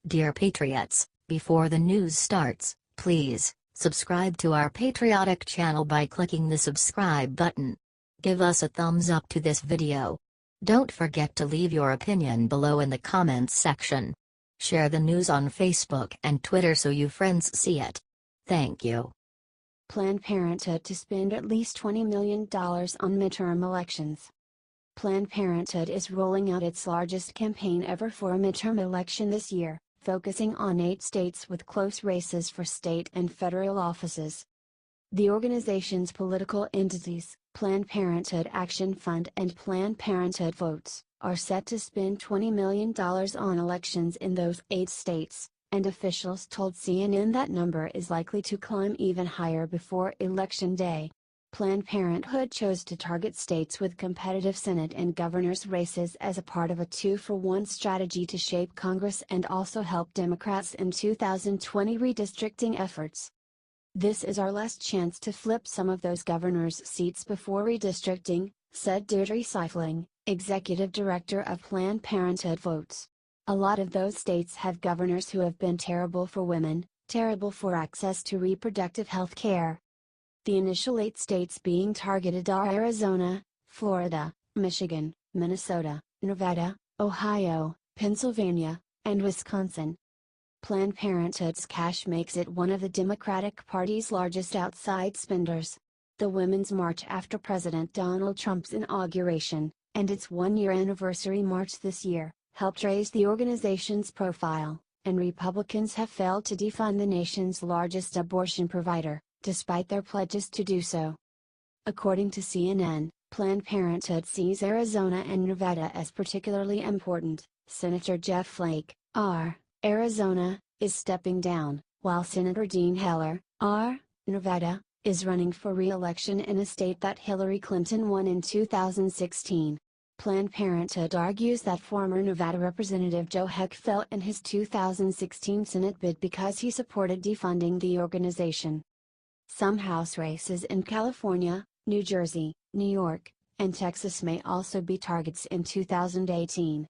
Dear Patriots, before the news starts, please subscribe to our patriotic channel by clicking the subscribe button. Give us a thumbs up to this video. Don't forget to leave your opinion below in the comments section. Share the news on Facebook and Twitter so your friends see it. Thank you. Planned Parenthood to spend at least $20 million on midterm elections. Planned Parenthood is rolling out its largest campaign ever for a midterm election this year, focusing on 8 states with close races for state and federal offices. The organization's political entities, Planned Parenthood Action Fund and Planned Parenthood Votes, are set to spend $20 million on elections in those 8 states, and officials told CNN that number is likely to climb even higher before Election Day. Planned Parenthood chose to target states with competitive Senate and governor's races as a part of a 2-for-1 strategy to shape Congress and also help Democrats in 2020 redistricting efforts. "This is our last chance to flip some of those governors' seats before redistricting," said Deirdre Schifeling, executive director of Planned Parenthood Votes. "A lot of those states have governors who have been terrible for women, terrible for access to reproductive health care." The initial 8 states being targeted are Arizona, Florida, Michigan, Minnesota, Nevada, Ohio, Pennsylvania, and Wisconsin. Planned Parenthood's cash makes it one of the Democratic Party's largest outside spenders. The Women's March after President Donald Trump's inauguration, and its 1-year anniversary march this year, helped raise the organization's profile, and Republicans have failed to defund the nation's largest abortion provider, despite their pledges to do so. According to CNN, Planned Parenthood sees Arizona and Nevada as particularly important. Senator Jeff Flake, R., Arizona, is stepping down, while Senator Dean Heller, R., Nevada, is running for re-election in a state that Hillary Clinton won in 2016. Planned Parenthood argues that former Nevada Representative Joe Heck fell in his 2016 Senate bid because he supported defunding the organization. Some House races in California, New Jersey, New York, and Texas may also be targets in 2018.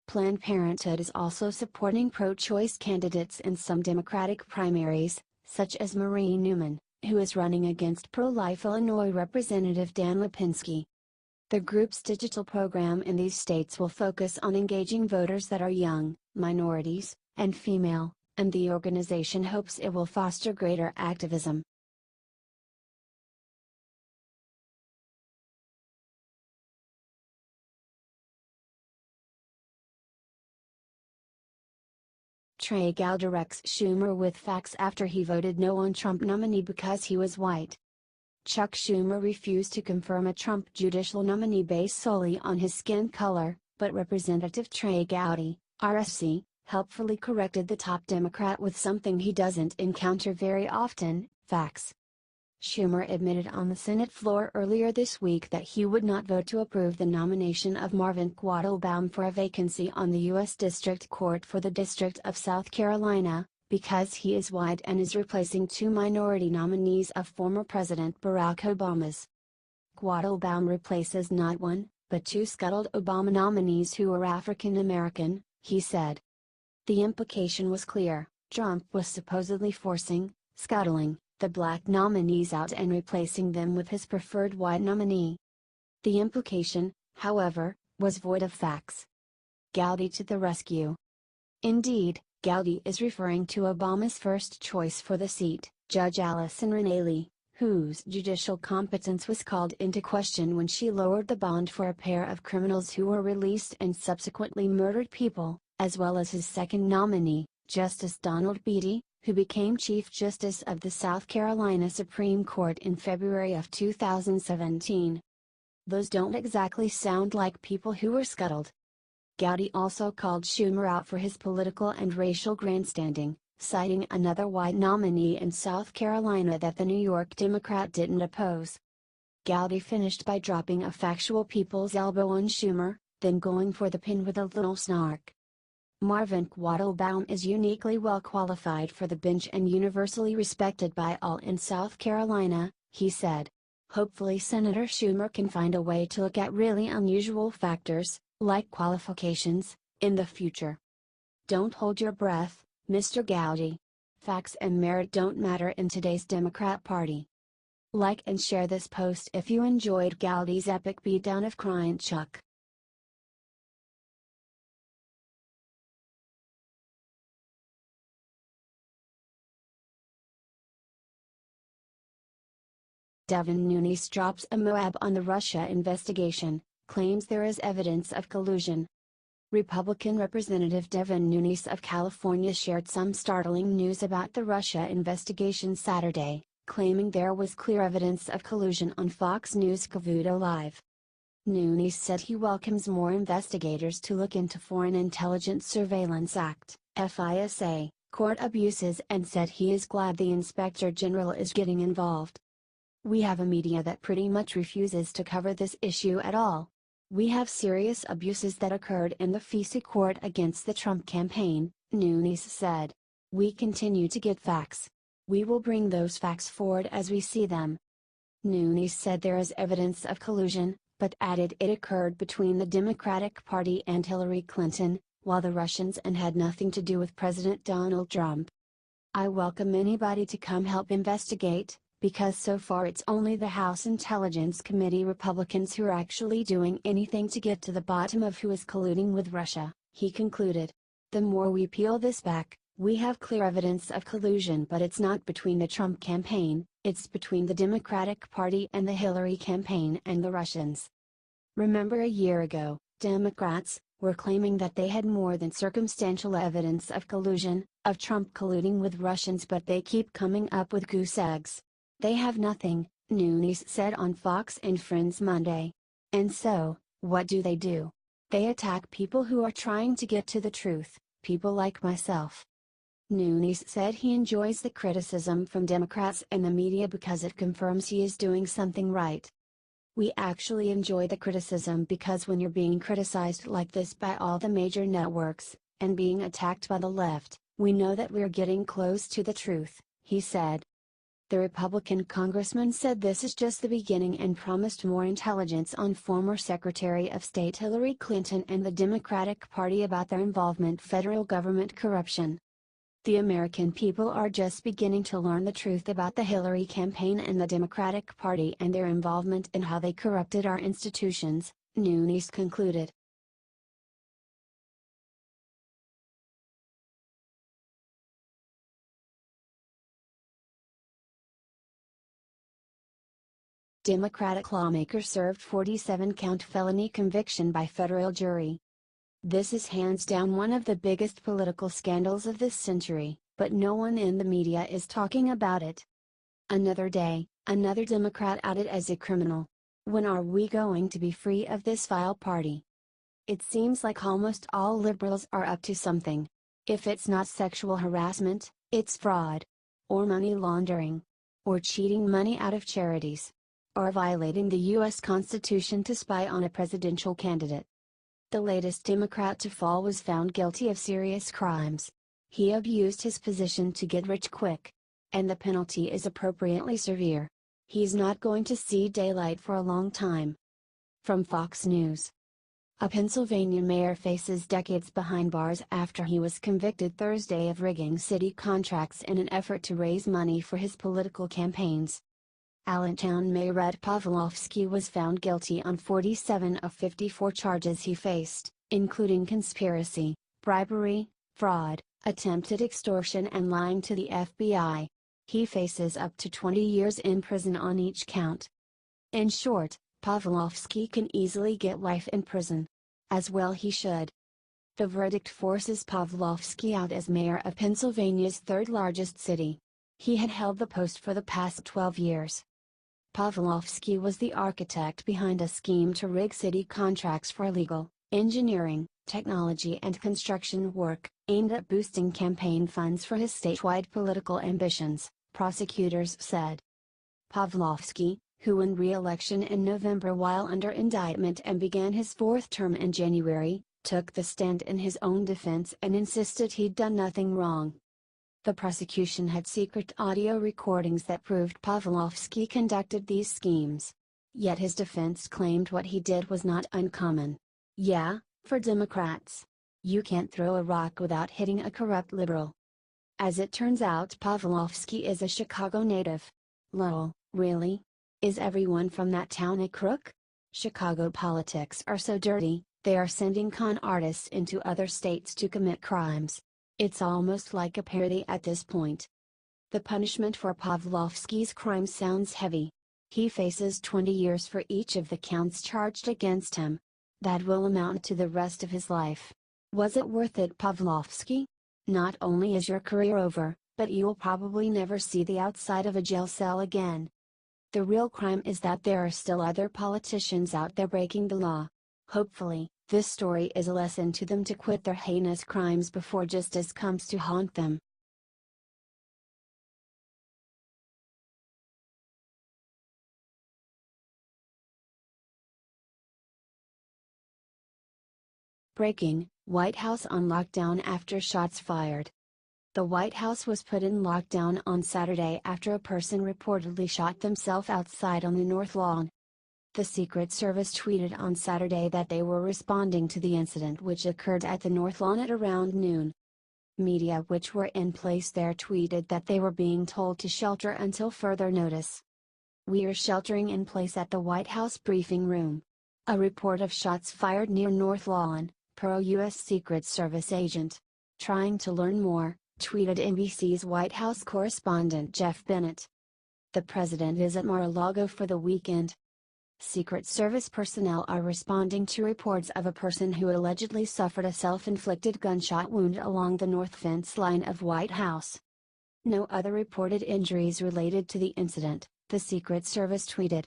Planned Parenthood is also supporting pro-choice candidates in some Democratic primaries, such as Marie Newman, who is running against pro-life Illinois Representative Dan Lipinski. The group's digital program in these states will focus on engaging voters that are young, minorities, and female, and the organization hopes it will foster greater activism. Trey Gowdy directs Schumer with facts after he voted no on Trump nominee because he was white. Chuck Schumer refused to confirm a Trump judicial nominee based solely on his skin color, but Representative Trey Gowdy, RSC, helpfully corrected the top Democrat with something he doesn't encounter very often: facts. Schumer admitted on the Senate floor earlier this week that he would not vote to approve the nomination of Marvin Quattlebaum for a vacancy on the U.S. District Court for the District of South Carolina, because he is white and is replacing 2 minority nominees of former President Barack Obama's. Quattlebaum replaces not 1, but 2 scuttled Obama nominees who are African American, he said. The implication was clear: Trump was supposedly scuttling, the black nominees out and replacing them with his preferred white nominee. The implication, however, was void of facts. Gowdy to the rescue. Indeed, Gowdy is referring to Obama's first choice for the seat, Judge Allison Rinaldi, whose judicial competence was called into question when she lowered the bond for a pair of criminals who were released and subsequently murdered people, as well as his second nominee, Justice Donald Beatty, who became Chief Justice of the South Carolina Supreme Court in February of 2017. Those don't exactly sound like people who were scuttled. Gowdy also called Schumer out for his political and racial grandstanding, citing another white nominee in South Carolina that the New York Democrat didn't oppose. Gowdy finished by dropping a factual people's elbow on Schumer, then going for the pin with a little snark. Marvin Quattlebaum is uniquely well qualified for the bench and universally respected by all in South Carolina, he said. Hopefully Senator Schumer can find a way to look at really unusual factors, like qualifications, in the future. Don't hold your breath, Mr. Gowdy. Facts and merit don't matter in today's Democrat Party. Like and share this post if you enjoyed Gowdy's epic beatdown of Crying Chuck. Devin Nunes drops a Moab on the Russia investigation, claims there is evidence of collusion. Republican Representative Devin Nunes of California shared some startling news about the Russia investigation Saturday, claiming there was clear evidence of collusion on Fox News' Cavuto Live. Nunes said he welcomes more investigators to look into Foreign Intelligence Surveillance Act, FISA, court abuses and said he is glad the Inspector General is getting involved. We have a media that pretty much refuses to cover this issue at all. We have serious abuses that occurred in the FISA court against the Trump campaign, Nunes said. We continue to get facts. We will bring those facts forward as we see them. Nunes said there is evidence of collusion, but added it occurred between the Democratic Party and Hillary Clinton, while the Russians and had nothing to do with President Donald Trump. I welcome anybody to come help investigate, because so far it's only the House Intelligence Committee Republicans who are actually doing anything to get to the bottom of who is colluding with Russia, he concluded. The more we peel this back, we have clear evidence of collusion, but it's not between the Trump campaign, it's between the Democratic Party and the Hillary campaign and the Russians. Remember a year ago, Democrats were claiming that they had more than circumstantial evidence of collusion, of Trump colluding with Russians, but they keep coming up with goose eggs. They have nothing, Nunes said on Fox and Friends Monday. And so, what do? They attack people who are trying to get to the truth, people like myself. Nunes said he enjoys the criticism from Democrats and the media because it confirms he is doing something right. We actually enjoy the criticism because when you're being criticized like this by all the major networks, and being attacked by the left, we know that we're getting close to the truth, he said. The Republican congressman said this is just the beginning and promised more intelligence on former Secretary of State Hillary Clinton and the Democratic Party about their involvement in federal government corruption. The American people are just beginning to learn the truth about the Hillary campaign and the Democratic Party and their involvement in how they corrupted our institutions, Nunes concluded. Democratic lawmaker served 47-count felony conviction by federal jury. This is hands down one of the biggest political scandals of this century, but no one in the media is talking about it. Another day, another Democrat outed as a criminal. When are we going to be free of this vile party? It seems like almost all liberals are up to something. If it's not sexual harassment, it's fraud, or money laundering, or cheating money out of charities, or violating the U.S. Constitution to spy on a presidential candidate. The latest Democrat to fall was found guilty of serious crimes. He abused his position to get rich quick. And the penalty is appropriately severe. He's not going to see daylight for a long time. From Fox News. A Pennsylvania mayor faces decades behind bars after he was convicted Thursday of rigging city contracts in an effort to raise money for his political campaigns. Allentown Mayor Ed Pawlowski was found guilty on 47 of 54 charges he faced, including conspiracy, bribery, fraud, attempted extortion and lying to the FBI. He faces up to 20 years in prison on each count. In short, Pawlowski can easily get life in prison. As well he should. The verdict forces Pawlowski out as mayor of Pennsylvania's third largest city. He had held the post for the past 12 years. Pawlowski was the architect behind a scheme to rig city contracts for legal, engineering, technology and construction work, aimed at boosting campaign funds for his statewide political ambitions, prosecutors said. Pawlowski, who won re-election in November while under indictment and began his fourth term in January, took the stand in his own defense and insisted he'd done nothing wrong. The prosecution had secret audio recordings that proved Pawlowski conducted these schemes. Yet his defense claimed what he did was not uncommon. Yeah, for Democrats. You can't throw a rock without hitting a corrupt liberal. As it turns out, Pavlovsky is a Chicago native. Lol, really? Is everyone from that town a crook? Chicago politics are so dirty, they are sending con artists into other states to commit crimes. It's almost like a parody at this point. The punishment for Pavlovsky's crime sounds heavy. He faces 20 years for each of the counts charged against him. That will amount to the rest of his life. Was it worth it, Pavlovsky? Not only is your career over, but you will probably never see the outside of a jail cell again. The real crime is that there are still other politicians out there breaking the law. Hopefully, this story is a lesson to them to quit their heinous crimes before justice comes to haunt them. Breaking: White House on lockdown after shots fired. The White House was put in lockdown on Saturday after a person reportedly shot themselves outside on the North Lawn. The Secret Service tweeted on Saturday that they were responding to the incident, which occurred at the North Lawn at around noon. Media which were in place there tweeted that they were being told to shelter until further notice. "We are sheltering in place at the White House briefing room. A report of shots fired near North Lawn, per a U.S. Secret Service agent. Trying to learn more," tweeted NBC's White House correspondent Jeff Bennett. "The president is at Mar-a-Lago for the weekend." Secret Service personnel are responding to reports of a person who allegedly suffered a self-inflicted gunshot wound along the north fence line of White House. No other reported injuries related to the incident, the Secret Service tweeted.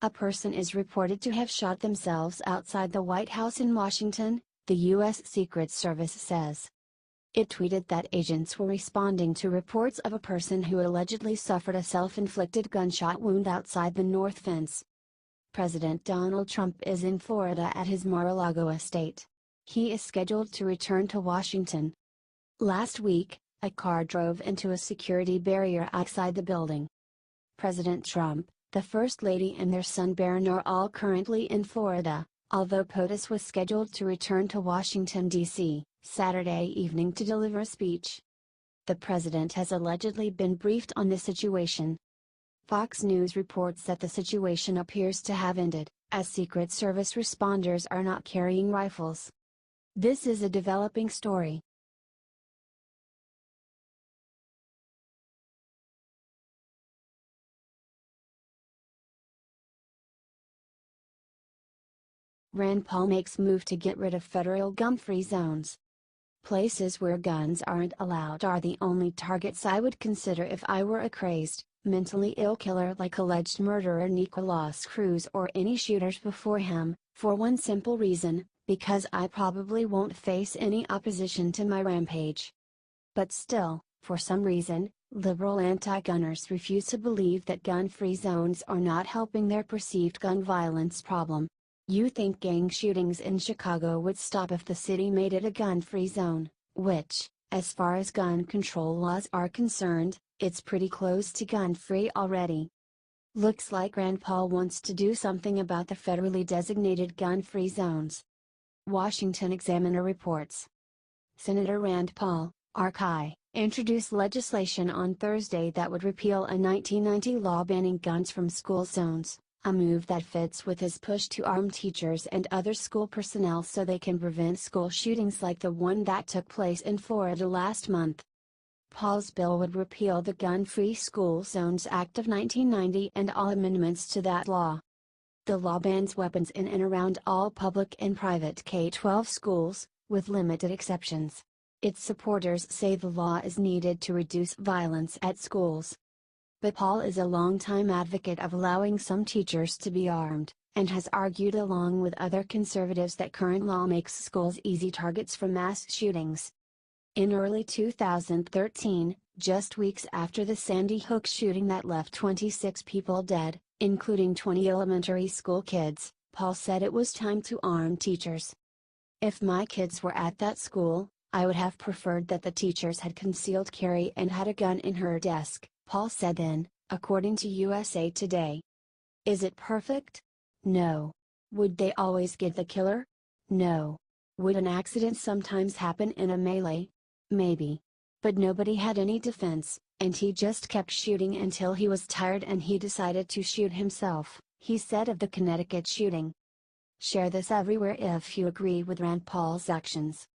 A person is reported to have shot themselves outside the White House in Washington, the U.S. Secret Service says. It tweeted that agents were responding to reports of a person who allegedly suffered a self-inflicted gunshot wound outside the north fence. President Donald Trump is in Florida at his Mar-a-Lago estate. He is scheduled to return to Washington. Last week, a car drove into a security barrier outside the building. President Trump, the First Lady and their son Barron are all currently in Florida, although POTUS was scheduled to return to Washington, D.C., Saturday evening to deliver a speech. The president has allegedly been briefed on the situation. Fox News reports that the situation appears to have ended, as Secret Service responders are not carrying rifles. This is a developing story. Rand Paul makes move to get rid of federal gun-free zones. Places where guns aren't allowed are the only targets I would consider if I were a crazed, mentally ill killer like alleged murderer Nicolas Cruz or any shooters before him, for one simple reason, because I probably won't face any opposition to my rampage. But still, for some reason, liberal anti-gunners refuse to believe that gun-free zones are not helping their perceived gun violence problem. You think gang shootings in Chicago would stop if the city made it a gun-free zone, which, as far as gun control laws are concerned, it's pretty close to gun-free already. Looks like Rand Paul wants to do something about the federally designated gun-free zones. Washington Examiner reports. Senator Rand Paul, RCI, introduced legislation on Thursday that would repeal a 1990 law banning guns from school zones, a move that fits with his push to arm teachers and other school personnel so they can prevent school shootings like the one that took place in Florida last month. Paul's bill would repeal the Gun-Free School Zones Act of 1990 and all amendments to that law. The law bans weapons in and around all public and private K-12 schools, with limited exceptions. Its supporters say the law is needed to reduce violence at schools. But Paul is a longtime advocate of allowing some teachers to be armed, and has argued along with other conservatives that current law makes schools easy targets for mass shootings. In early 2013, just weeks after the Sandy Hook shooting that left 26 people dead, including 20 elementary school kids, Paul said it was time to arm teachers. "If my kids were at that school, I would have preferred that the teachers had concealed carry and had a gun in her desk," Paul said then, according to USA Today. Is it perfect? No. Would they always get the killer? No. Would an accident sometimes happen in a melee? Maybe. But nobody had any defense, and he just kept shooting until he was tired and he decided to shoot himself, he said of the Connecticut shooting. Share this everywhere if you agree with Rand Paul's actions.